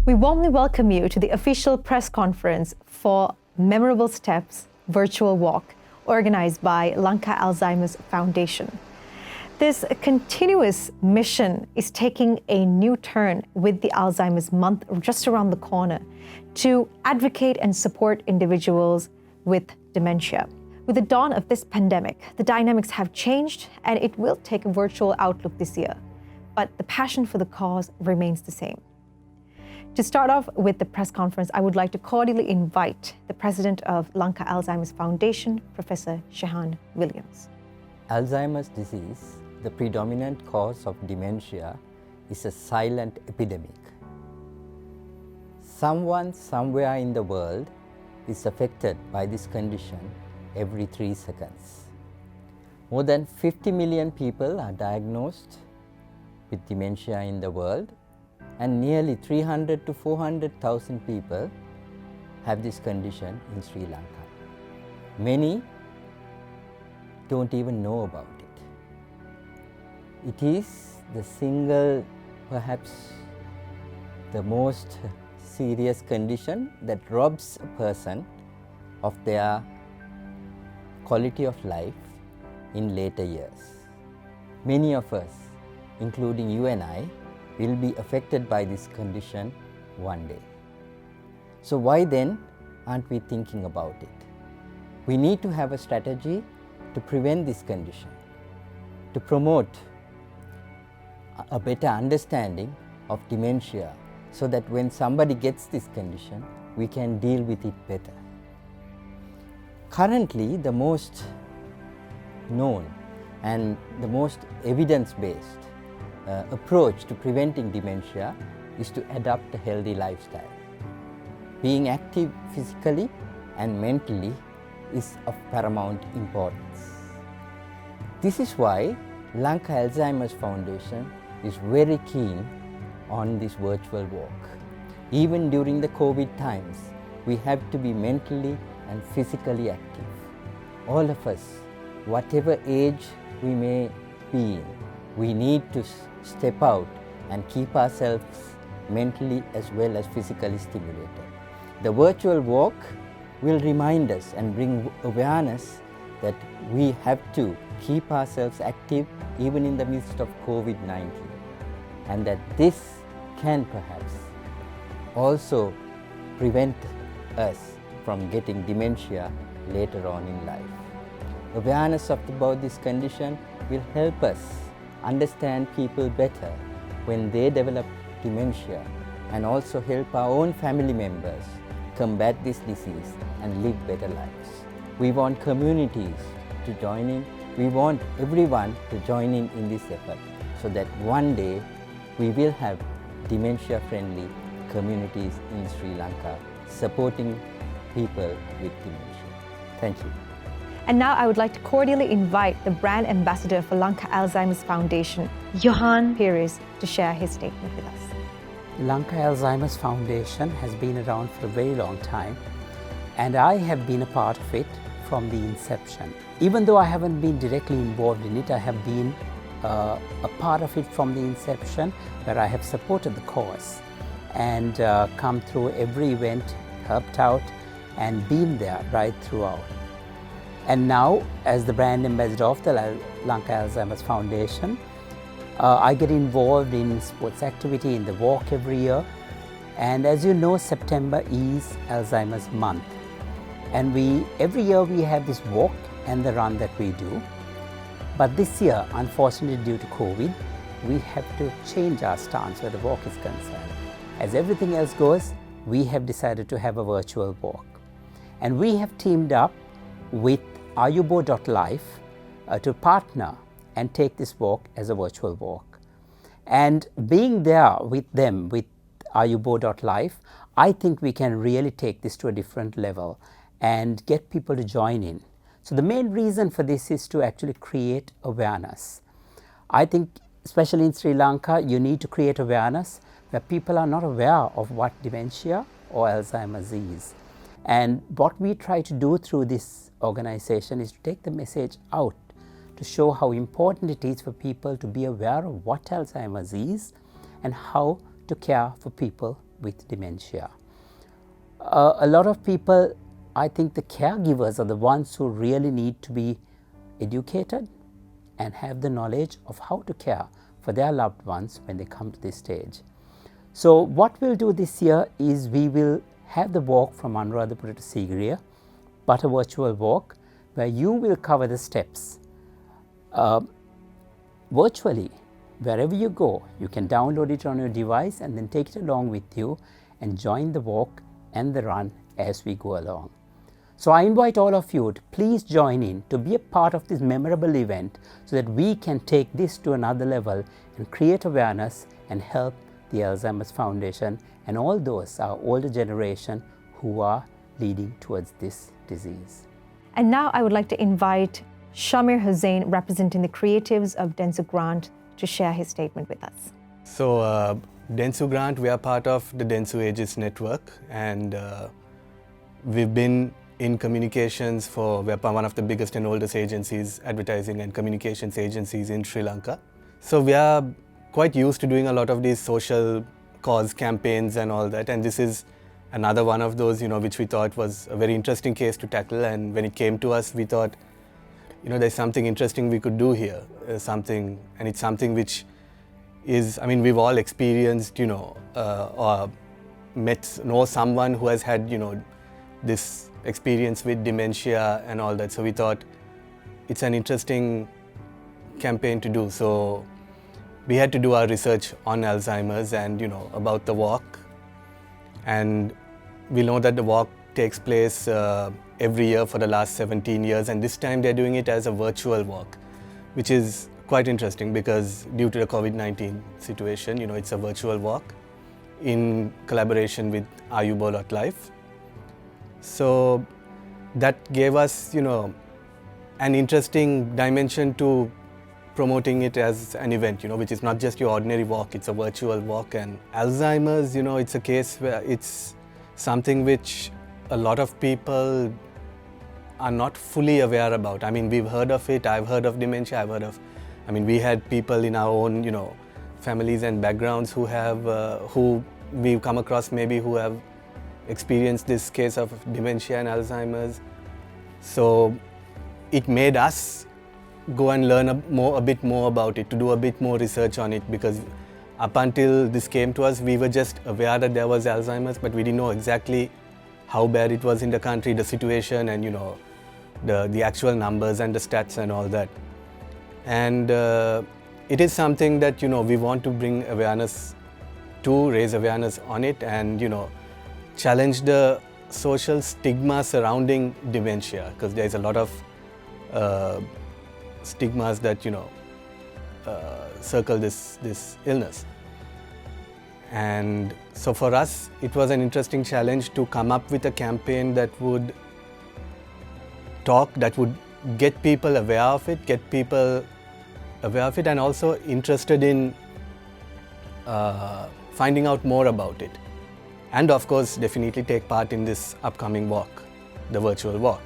We warmly welcome you to the official press conference for Memorable Steps Virtual Walk, organized by Lanka Alzheimer's Foundation. This continuous mission is taking a new turn with the Alzheimer's Month just around the corner to advocate and support individuals with dementia. With the dawn of this pandemic, the dynamics have changed and it will take a virtual outlook this year, but the passion for the cause remains the same. To start off with the press conference, I would like to cordially invite the president of Lanka Alzheimer's Foundation, Professor Shehan Williams. Alzheimer's disease, the predominant cause of dementia, is a silent epidemic. Someone somewhere in the world is affected by this condition every 3 seconds. More than 50 million people are diagnosed with dementia in the world, and nearly 300 to 400,000 people have this condition in Sri Lanka. Many don't even know about it. It is the single, perhaps the most serious condition that robs a person of their quality of life in later years. Many of us, including you and I, will be affected by this condition one day. So why then aren't we thinking about it? We need to have a strategy to prevent this condition, to promote a better understanding of dementia, so that when somebody gets this condition, we can deal with it better. Currently, the most known and the most evidence-based approach to preventing dementia is to adopt a healthy lifestyle. Being active physically and mentally is of paramount importance. This is why Lanka Alzheimer's Foundation is very keen on this virtual walk. Even during the COVID times, we have to be mentally and physically active. All of us, whatever age we may be in, we need to step out and keep ourselves mentally as well as physically stimulated. The virtual walk will remind us and bring awareness that we have to keep ourselves active even in the midst of COVID-19, and that this can perhaps also prevent us from getting dementia later on in life. Awareness about this condition will help us understand people better when they develop dementia, and also help our own family members combat this disease and live better lives. We want communities to join in. We want everyone to join in this effort, so that one day we will have dementia-friendly communities in Sri Lanka supporting people with dementia. Thank you. And now I would like to cordially invite the brand ambassador for Lanka Alzheimer's Foundation, Johan Pires, to share his statement with us. Lanka Alzheimer's Foundation has been around for a very long time, and I have been a part of it from the inception. Even though I haven't been directly involved in it, I have been a part of it from the inception, where I have supported the cause and come through every event, helped out, and been there right throughout. And now, as the brand ambassador of the Lanka Alzheimer's Foundation, I get involved in sports activity in the walk every year. And as you know, September is Alzheimer's Month. And every year we have this walk and the run that we do. But this year, unfortunately due to COVID, we have to change our stance where the walk is concerned. As everything else goes, we have decided to have a virtual walk. And we have teamed up with ayubo.life to partner and take this walk as a virtual walk. And being there with them, with ayubo.life, I think we can really take this to a different level and get people to join in. So the main reason for this is to actually create awareness. I think, especially in Sri Lanka, you need to create awareness where people are not aware of what dementia or Alzheimer's is. And what we try to do through this organization is to take the message out to show how important it is for people to be aware of what Alzheimer's is and how to care for people with dementia. A lot of people, I think the caregivers are the ones who really need to be educated and have the knowledge of how to care for their loved ones when they come to this stage. So what we'll do this year is we will have the walk from Anuradhapura to Sigiriya, but a virtual walk where you will cover the steps virtually. Wherever you go, you can download it on your device and then take it along with you and join the walk and the run as we go along. So I invite all of you to please join in to be a part of this memorable event so that we can take this to another level and create awareness and help the Alzheimer's Foundation and all those, our older generation, who are leading towards this disease. And now I would like to invite Shamir Hussain, representing the creatives of Densu Grant, to share his statement with us. So Densu Grant, we are part of the Densu Ages Network, and we've been in communications we're one of the biggest and oldest agencies, advertising and communications agencies in Sri Lanka. So we are quite used to doing a lot of these social cause campaigns and all that, and this is another one of those, which we thought was a very interesting case to tackle. And when it came to us, we thought, there's something interesting we could do here, and it's something which is, we've all experienced, or know someone who has had, this experience with dementia and all that. So we thought it's an interesting campaign to do. So we had to do our research on Alzheimer's and, about the walk. And we know that the walk takes place every year for the last 17 years. And this time they're doing it as a virtual walk, which is quite interesting because due to the COVID-19 situation, it's a virtual walk in collaboration with Ayubo.life. So that gave us, an interesting dimension to promoting it as an event, which is not just your ordinary walk, it's a virtual walk. And Alzheimer's, it's a case where it's something which a lot of people are not fully aware about. We've heard of it, I've heard of dementia, we had people in our own, families and backgrounds who we've come across maybe who have experienced this case of dementia and Alzheimer's. So it made us go and learn a bit more about it, to do a bit more research on it, because up until this came to us, we were just aware that there was Alzheimer's, but we didn't know exactly how bad it was in the country, the situation, and the actual numbers and the stats and all that. And it is something that we want to bring awareness to, raise awareness on it, and challenge the social stigma surrounding dementia, because there's a lot of stigmas that circle this illness. And so for us, it was an interesting challenge to come up with a campaign that would get people aware of it, and also interested in finding out more about it. And of course, definitely take part in this upcoming walk, the virtual walk.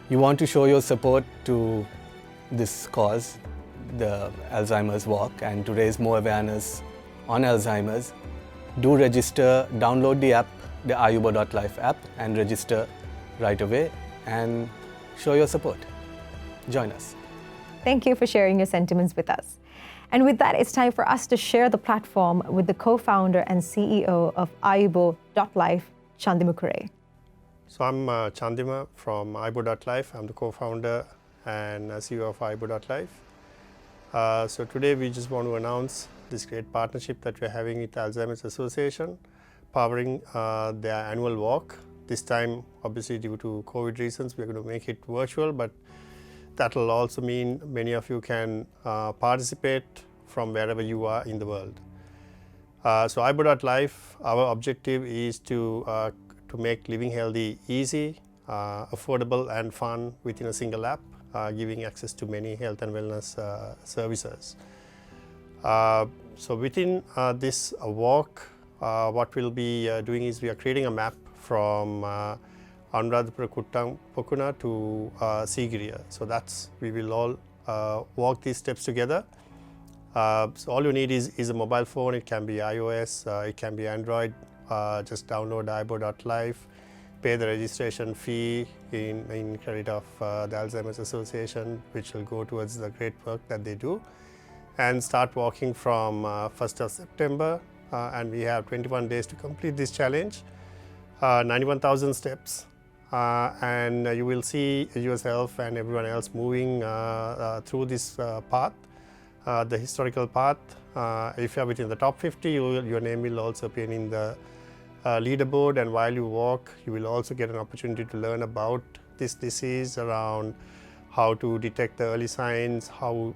You want to show your support to this cause, the Alzheimer's walk, and to raise more awareness on Alzheimer's. Do register, download the app, the Ayubo.life app, and register right away and show your support. Join us. Thank you for sharing your sentiments with us. And with that, it's time for us to share the platform with the co-founder and CEO of Ayubo.life, Chandima Kure. So I'm Chandima from Ayubo.life. I'm the co-founder and CEO of Ayubo.life. So today we just want to announce this great partnership that we're having with Alzheimer's Association, powering their annual walk. This time, obviously due to COVID reasons, we're going to make it virtual, but that will also mean many of you can participate from wherever you are in the world. So Ayubo.life, our objective is to make living healthy easy, affordable and fun within a single app, giving access to many health and wellness services. So within this walk, what we'll be doing is we are creating a map from Anuradhapura Pokuna to Sigiriya. So we will all walk these steps together. So all you need is a mobile phone. It can be iOS, it can be Android, just download ibo.life, pay the registration fee in credit of the Alzheimer's Association, which will go towards the great work that they do, and start walking from 1st of September. And we have 21 days to complete this challenge, 91,000 steps. And you will see yourself and everyone else moving through this path, the historical path. If you are within the top 50, your name will also appear in the leaderboard, and while you walk, you will also get an opportunity to learn about this disease, around how to detect the early signs, how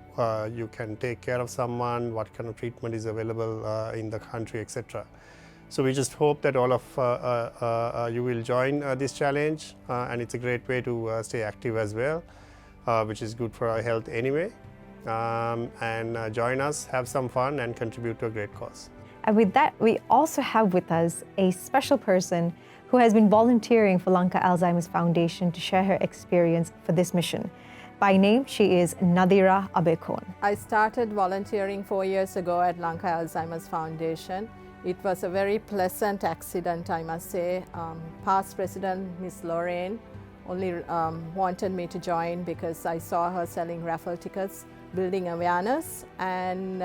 you can take care of someone, what kind of treatment is available in the country, etc. So we just hope that all of you will join this challenge, and it's a great way to stay active as well, which is good for our health anyway. And join us, have some fun, and contribute to a great cause. And with that, we also have with us a special person who has been volunteering for Lanka Alzheimer's Foundation to share her experience for this mission. By name, she is Nadira Abekon. I started volunteering 4 years ago at Lanka Alzheimer's Foundation. It was a very pleasant accident, I must say. Past President Ms. Lorraine only wanted me to join because I saw her selling raffle tickets, building awareness, and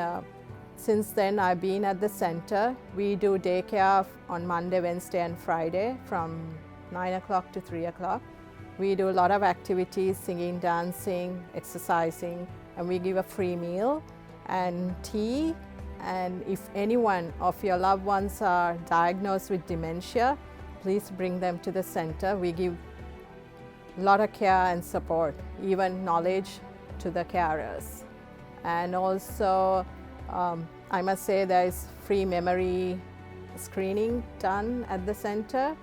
since then I've been at the center. We do daycare on Monday, Wednesday and Friday from 9 o'clock to 3 o'clock. We do a lot of activities, singing, dancing, exercising, and we give a free meal and tea. And if anyone of your loved ones are diagnosed with dementia, please bring them to the center. We give a lot of care and support, even knowledge to the carers. And also, I must say there is free memory screening done at the center,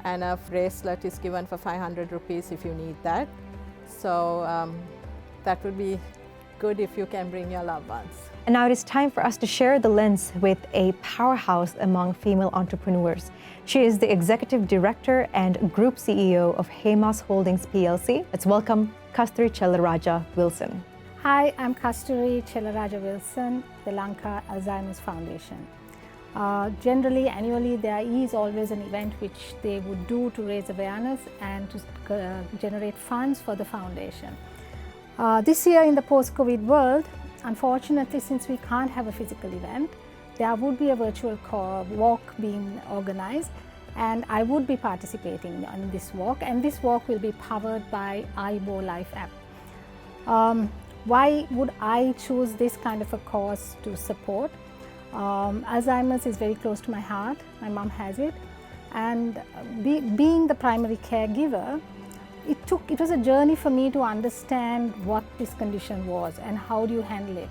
and a bracelet is given for 500 rupees if you need that. So that would be good if you can bring your loved ones. And now it is time for us to share the lens with a powerhouse among female entrepreneurs. She is the Executive Director and Group CEO of Hemas Holdings PLC. Let's welcome Kasturi Chellaraja Wilson. Hi, I'm Kasturi Chellaraja Wilson, the Lanka Alzheimer's Foundation. Generally, annually, there is always an event which they would do to raise awareness and to generate funds for the foundation. This year in the post-COVID world, unfortunately, since we can't have a physical event, there would be a virtual walk being organized, and I would be participating in this walk, and this walk will be powered by IBO Life app. Why would I choose this kind of a cause to support? Alzheimer's is very close to my heart. My mom has it, and being the primary caregiver, it was a journey for me to understand what this condition was and how do you handle it.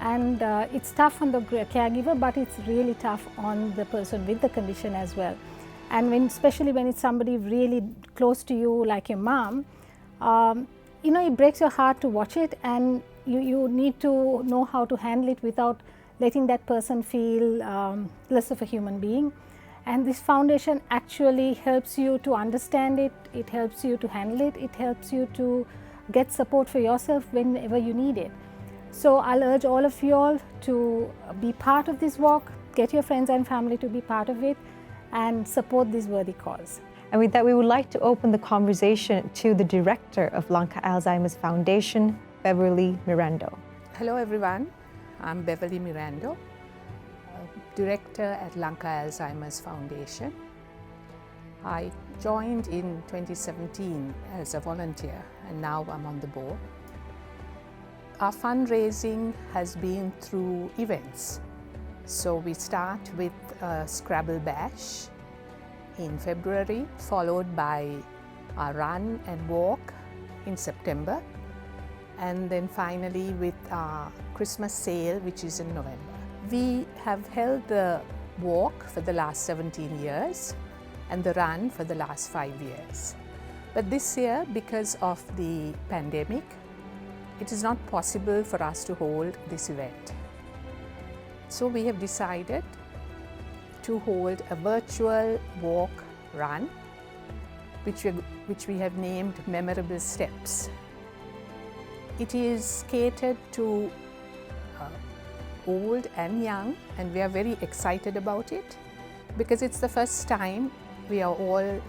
And it's tough on the caregiver, but it's really tough on the person with the condition as well. And especially when it's somebody really close to you, like your mom, it breaks your heart to watch it, and you need to know how to handle it without letting that person feel less of a human being. And this foundation actually helps you to understand it, it helps you to handle it, it helps you to get support for yourself whenever you need it. So I'll urge all of you all to be part of this walk, get your friends and family to be part of it, and support this worthy cause. And with that, we would like to open the conversation to the director of Lanka Alzheimer's Foundation, Beverly Mirando. Hello everyone, I'm Beverly Mirando, director at Lanka Alzheimer's Foundation. I joined in 2017 as a volunteer, and now I'm on the board. Our fundraising has been through events. So we start with a Scrabble Bash in February, followed by a run and walk in September, and then finally with our Christmas sale, which is in November. We have held the walk for the last 17 years and the run for the last 5 years. But this year, because of the pandemic, it is not possible for us to hold this event. So we have decided to hold a virtual walk run, which we have named Memorable Steps. It is catered to old and young, and we are very excited about it because it's the first time we are all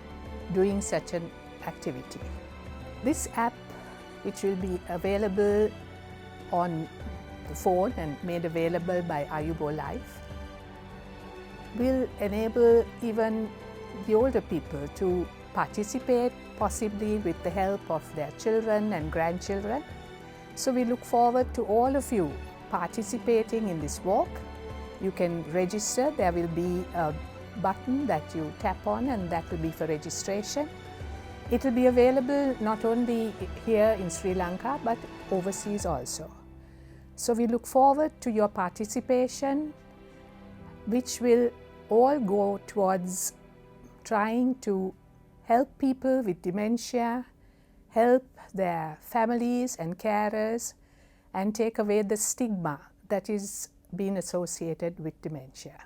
doing such an activity. This app, which will be available on the phone and made available by Ayubo Life, will enable even the older people to participate, possibly with the help of their children and grandchildren. So we look forward to all of you participating in this walk. You can register. There will be a button that you tap on, and that will be for registration. It will be available not only here in Sri Lanka but overseas also. So we look forward to your participation, which will all go towards trying to help people with dementia, help their families and carers, and take away the stigma that is being associated with dementia.